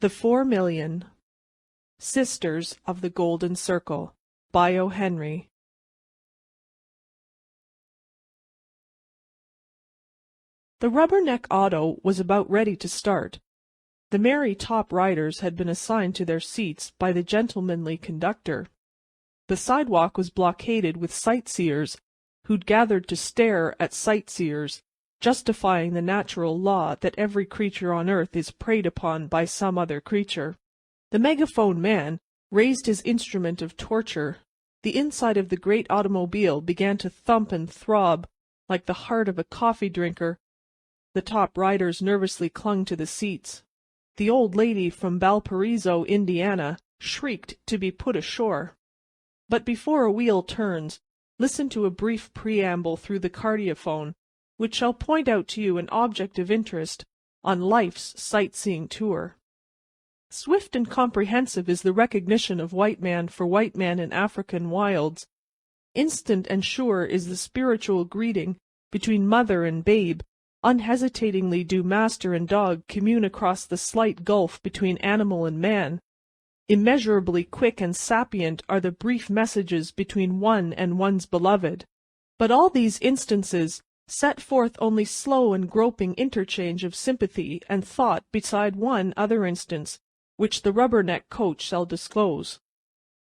The 4,000,000 Sisters of the Golden Circle by O.Henry. The Rubberneck auto was about ready to start. The merry top riders had been assigned to their seats by the gentlemanly conductor. The sidewalk was blockaded with sightseers who'd gathered to stare at sightseers, justifying the natural law that every creature on earth is preyed upon by some other creature. The megaphone man raised his instrument of torture. The inside of the great automobile began to thump and throb like the heart of a coffee drinker. The top riders nervously clung to the seats. The old lady from Valparaiso, Indiana, shrieked to be put ashore. But before a wheel turns, listen to a brief preamble through the cardiophone, which shall point out to you an object of interest on life's sightseeing tour. Swift and comprehensive is the recognition of white man for white man in African wilds. Instant and sure is the spiritual greeting between mother and babe. Unhesitatingly do master and dog commune across the slight gulf between animal and man. Immeasurably quick and sapient are the brief messages between one and one's beloved. But all these instances set forth only slow and groping interchange of sympathy and thought beside one other instance, which the Rubberneck coach shall disclose.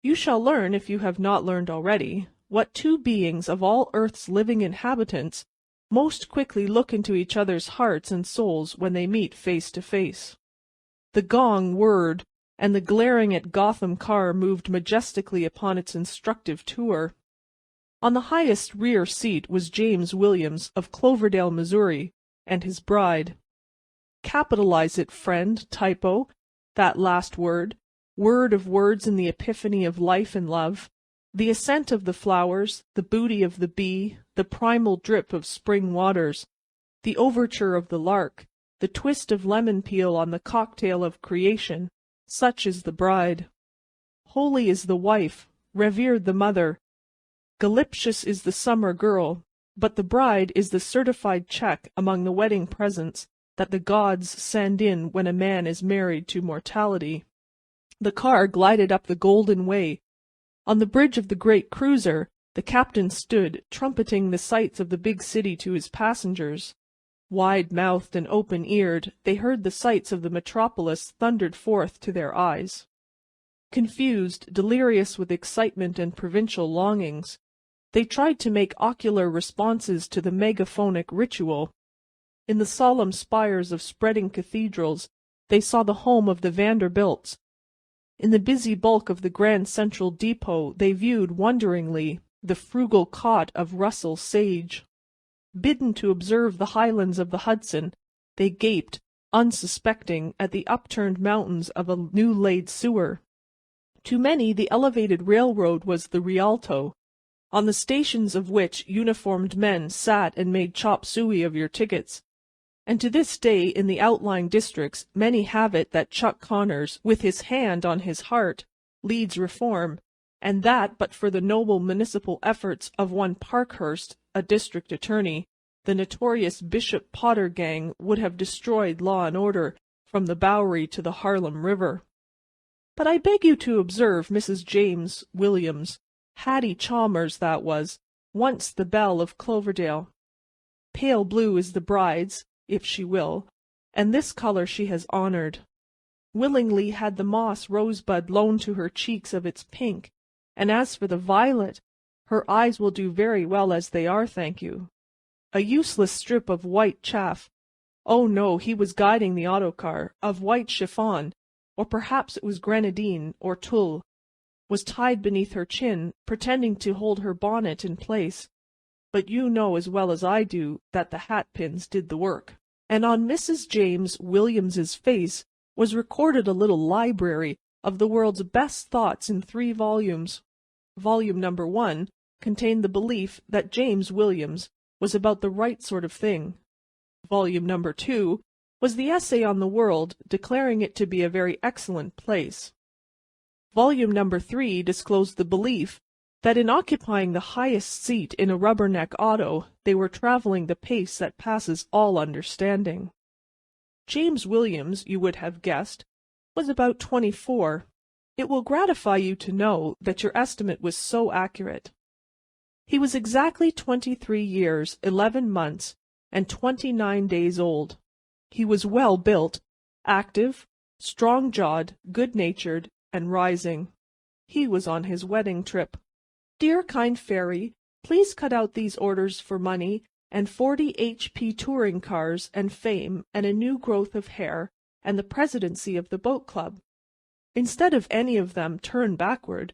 You shall learn, if you have not learned already, what two beings of all earth's living inhabitants most quickly look into each other's hearts and souls when they meet face to face. The gong whirred, and the glaring at Gotham car moved majestically upon its instructive tour. On the highest rear seat was James Williams of Cloverdale, Missouri, and his bride. Capitalize it, friend, typo, that last word of words in the epiphany of life and love. The ascent of the flowers, the booty of the bee, the primal drip of spring waters, the overture of the lark, the twist of lemon peel on the cocktail of creation, such is the bride. Holy is the wife, revered the mother, voluptuous is the summer girl, but the bride is the certified check among the wedding presents that the gods send in when a man is married to mortality. The car glided up the Golden Way. On the bridge of the great cruiser, the captain stood, trumpeting the sights of the big city to his passengers. Wide-mouthed and open-eared, they heard the sights of the metropolis thundered forth to their eyes. Confused, delirious with excitement and provincial longings, they tried to make ocular responses to the megaphonic ritual. In the solemn spires of spreading cathedrals, they saw the home of the Vanderbilts. In the busy bulk of the Grand Central Depot they viewed wonderingly the frugal cot of Russell Sage. Bidden to observe the highlands of the Hudson, they gaped, unsuspecting, at the upturned mountains of a new-laid sewer. To many the elevated railroad was the Rialto, on the stations of which uniformed men sat and made chop suey of your tickets. And to this day in the outlying districts many have it that Chuck Connors, with his hand on his heart, leads reform, and that but for the noble municipal efforts of one Parkhurst, a district attorney, the notorious Bishop Potter gang would have destroyed law and order from the Bowery to the Harlem River. But I beg you to observe Mrs. James Williams, Hattie Chalmers that was, once the belle of Cloverdale. Pale blue is the bride's, if she will, and this color she has honored. Willingly had the moss rosebud loaned to her cheeks of its pink, and as for the violet, her eyes will do very well as they are, thank you. A useless strip of white chaff, oh no, he was guiding the autocar, of white chiffon, or perhaps it was grenadine or tulle, was tied beneath her chin, pretending to hold her bonnet in place. But you know as well as I do that the hat-pins did the work. And on Mrs. James Williams's face was recorded a little library of the world's best thoughts in 3 volumes. Volume number 1 contained the belief that James Williams was about the right sort of thing. Volume number 2 was the essay on the world, declaring it to be a very excellent place. Volume number 3 disclosed the belief that in occupying the highest seat in a Rubberneck auto they were traveling the pace that passes all understanding. James Williams, you would have guessed, was about 24. It will gratify you to know that your estimate was so accurate. He was exactly 23 years, 11 months, and 29 days old. He was well built, active, strong-jawed, good-natured, and rising. He was on his wedding trip. Dear kind fairy, please cut out these orders for money and 40 HP touring cars and fame and a new growth of hair and the presidency of the boat club. Instead of any of them, turn backward.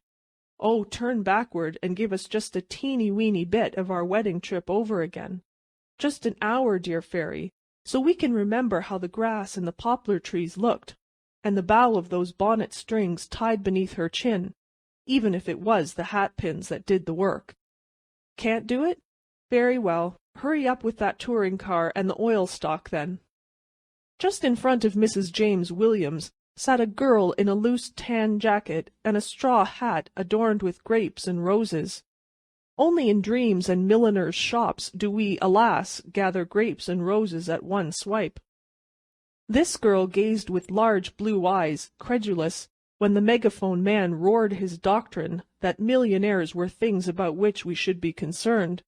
Oh, turn backward and give us just a teeny-weeny bit of our wedding trip over again. Just an hour, dear fairy, so we can remember how the grass and the poplar trees looked, and the bow of those bonnet strings tied beneath her chin, even if it was the hat-pins that did the work. Can't do it? Very well. Hurry up with that touring car and the oil stock, then. Just in front of Mrs. James Williams sat a girl in a loose tan jacket and a straw hat adorned with grapes and roses. Only in dreams and milliners' shops do we, alas, gather grapes and roses at one swipe. This girl gazed with large blue eyes, credulous, when the megaphone man roared his doctrine that millionaires were things about which we should be concerned.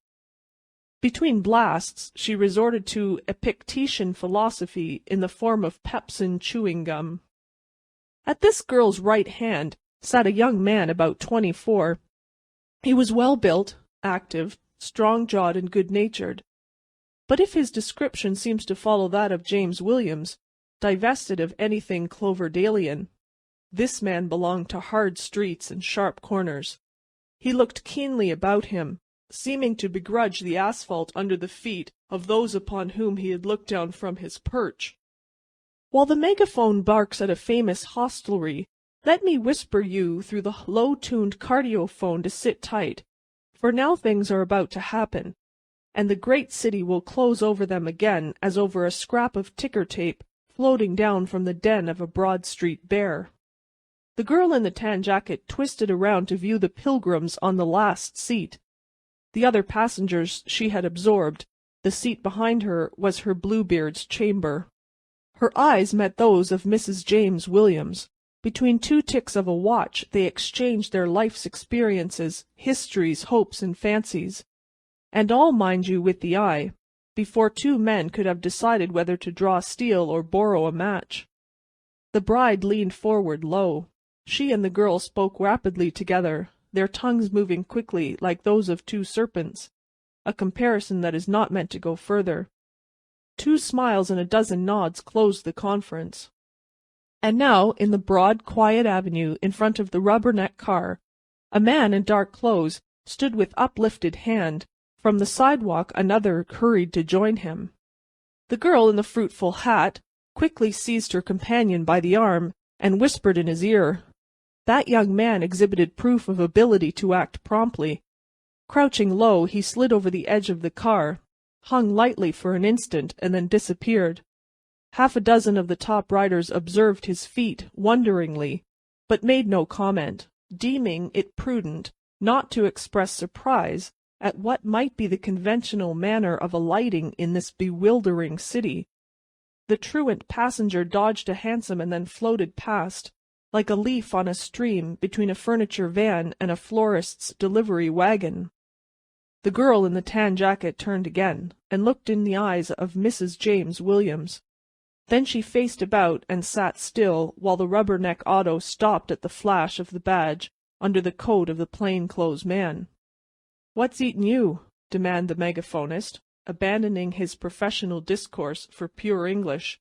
Between blasts she resorted to Epictetan philosophy in the form of pepsin chewing gum. At this girl's right hand sat a young man about 24. He was well built, active, strong-jawed, and good-natured. But if his description seems to follow that of James Williams, divested of anything Cloverdalian, this man belonged to hard streets and sharp corners. He looked keenly about him, seeming to begrudge the asphalt under the feet of those upon whom he had looked down from his perch. While the megaphone barks at a famous hostelry, let me whisper you through the low-tuned cardiophone to sit tight, for now things are about to happen, and the great city will close over them again as over a scrap of ticker-tape floating down from the den of a Broad Street bear. The girl in the tan jacket twisted around to view the pilgrims on the last seat. The other passengers she had absorbed. The seat behind her was her Bluebeard's chamber. Her eyes met those of Mrs. James Williams. Between two ticks of a watch they exchanged their life's experiences, histories, hopes, and fancies. And all, mind you, with the eye, before two men could have decided whether to draw steel or borrow a match. The bride leaned forward low. She and the girl spoke rapidly together, their tongues moving quickly like those of two serpents, a comparison that is not meant to go further. 2 smiles and a dozen nods closed the conference. And now, in the broad, quiet avenue in front of the rubberneck car, a man in dark clothes stood with uplifted hand. From the sidewalk another hurried to join him. The girl in the fruitful hat quickly seized her companion by the arm and whispered in his ear. That young man exhibited proof of ability to act promptly. Crouching low, he slid over the edge of the car, hung lightly for an instant, and then disappeared. Half a dozen of the top riders observed his feat wonderingly, but made no comment, deeming it prudent not to express surprise at what might be the conventional manner of alighting in this bewildering city. The truant passenger dodged a hansom and then floated past, like a leaf on a stream between a furniture van and a florist's delivery wagon. The girl in the tan jacket turned again, and looked in the eyes of Mrs. James Williams. Then she faced about and sat still while the rubberneck auto stopped at the flash of the badge under the coat of the plain-clothes man. "What's eatin' you?" demanded the megaphonist, abandoning his professional discourse for pure English.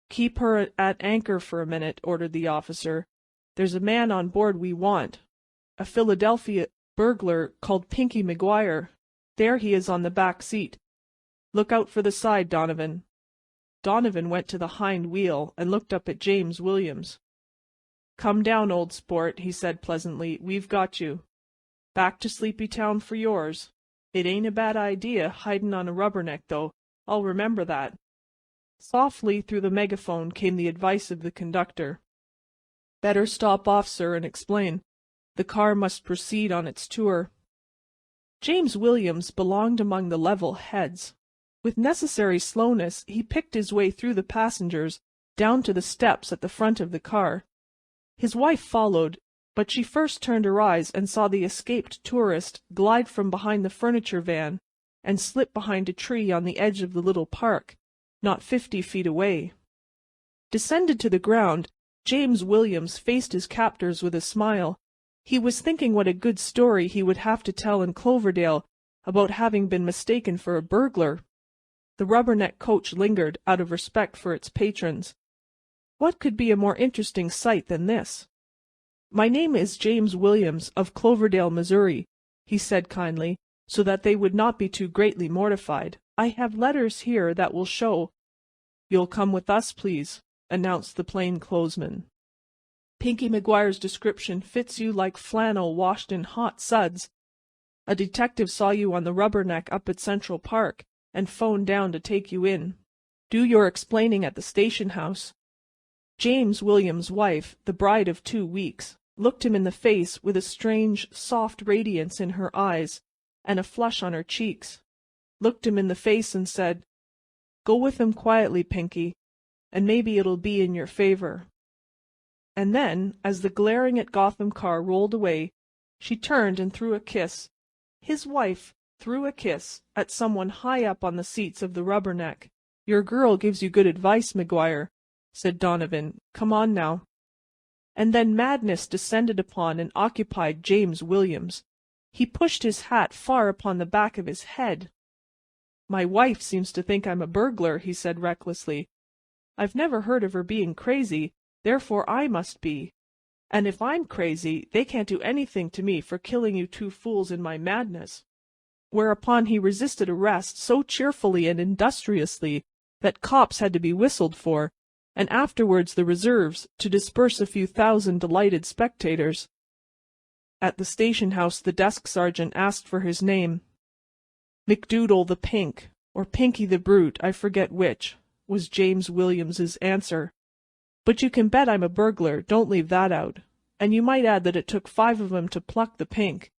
"Keep her at anchor for a minute," ordered the officer. "There's a man on board we want. A Philadelphia burglar called Pinky McGuire. There he is on the back seat. Look out for the side, Donovan." Donovan went to the hind wheel and looked up at James Williams. "Come down, old sport," he said pleasantly. "We've got you. Back to Sleepytown for yours. It ain't a bad idea hidin' on a rubberneck, though. I'll remember that." Softly through the megaphone came the advice of the conductor. "Better stop off, sir, and explain. The car must proceed on its tour." James Williams belonged among the level heads. With necessary slowness he picked his way through the passengers down to the steps at the front of the car. His wife followed, but she first turned her eyes and saw the escaped tourist glide from behind the furniture van and slip behind a tree on the edge of the little park, not 50 feet away. Descended to the ground, James Williams faced his captors with a smile. He was thinking what a good story he would have to tell in Cloverdale about having been mistaken for a burglar. The Rubberneck coach lingered out of respect for its patrons. What could be a more interesting sight than this? "My name is James Williams of Cloverdale, Missouri," he said kindly, so that they would not be too greatly mortified. "I have letters here that will show—" "You'll come with us, please," announced the plainclothesman. "Pinky McGuire's description fits you like flannel washed in hot suds. A detective saw you on the Rubberneck up at Central Park and phoned down to take you in. Do your explaining at the station house." James Williams' wife, the bride of 2 weeks, looked him in the face with a strange, soft radiance in her eyes and a flush on her cheeks, looked him in the face and said, "Go with him quietly, Pinky, and maybe it'll be in your favor." And then, as the glaring at Gotham car rolled away, she turned and threw a kiss. His wife threw a kiss at someone high up on the seats of the Rubberneck. "Your girl gives you good advice, McGuire," said Donovan. "Come on now." And then madness descended upon and occupied James Williams. He pushed his hat far upon the back of his head. "My wife seems to think I'm a burglar," he said recklessly. "I've never heard of her being crazy, therefore I must be. And if I'm crazy, they can't do anything to me for killing you two fools in my madness." Whereupon he resisted arrest so cheerfully and industriously that cops had to be whistled for, and afterwards the reserves, to disperse a few thousand delighted spectators. At the station house the desk sergeant asked for his name. "McDoodle the Pink, or Pinky the Brute, I forget which," was James Williams's answer. "But you can bet I'm a burglar, don't leave that out. And you might add that it took 5 of 'em to pluck the pink.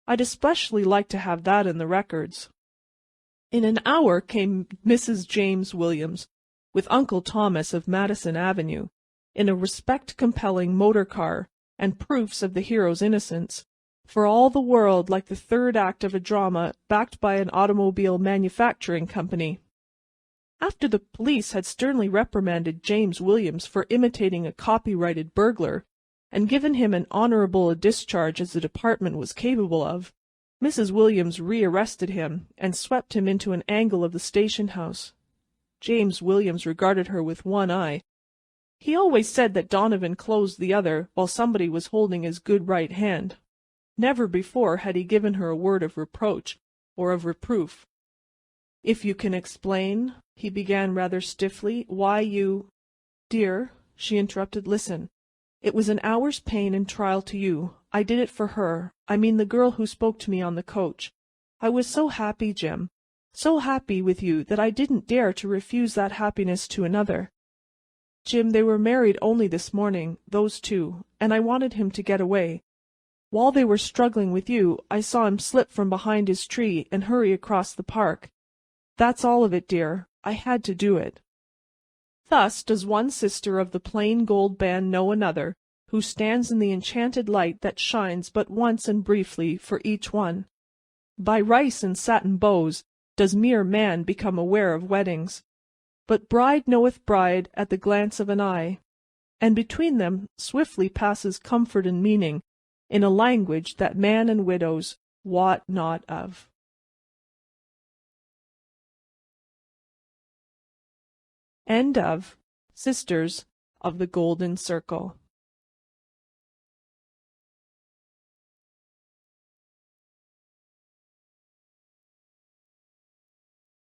I'd especially like to have that in the records." In an hour came Mrs. James Williams, with Uncle Thomas of Madison Avenue, in a respect-compelling motor car, and proofs of the hero's innocence, for all the world like the third act of a drama backed by an automobile manufacturing company. After the police had sternly reprimanded James Williams for imitating a copyrighted burglar, and given him as honorable a discharge as the department was capable of, Mrs. Williams rearrested him and swept him into an angle of the station house. James Williams regarded her with one eye. He always said that Donovan closed the other while somebody was holding his good right hand. Never before had he given her a word of reproach or of reproof. "If you can explain," he began rather stiffly, "why you—" "Dear," she interrupted, "listen. It was an hour's pain and trial to you. I did it for her. I mean the girl who spoke to me on the coach. I was so happy, Jim, so happy with you that I didn't dare to refuse that happiness to another. Jim, they were married only this morning, those two, and I wanted him to get away. While they were struggling with you, I saw him slip from behind his tree and hurry across the park. That's all of it, dear. I had to do it." Thus does one sister of the plain gold band know another, who stands in the enchanted light that shines but once and briefly for each one. By rice and satin bows does mere man become aware of weddings. But bride knoweth bride at the glance of an eye, and between them swiftly passes comfort and meaning in a language that man and widows wot not of. End of Sisters of the Golden Circle.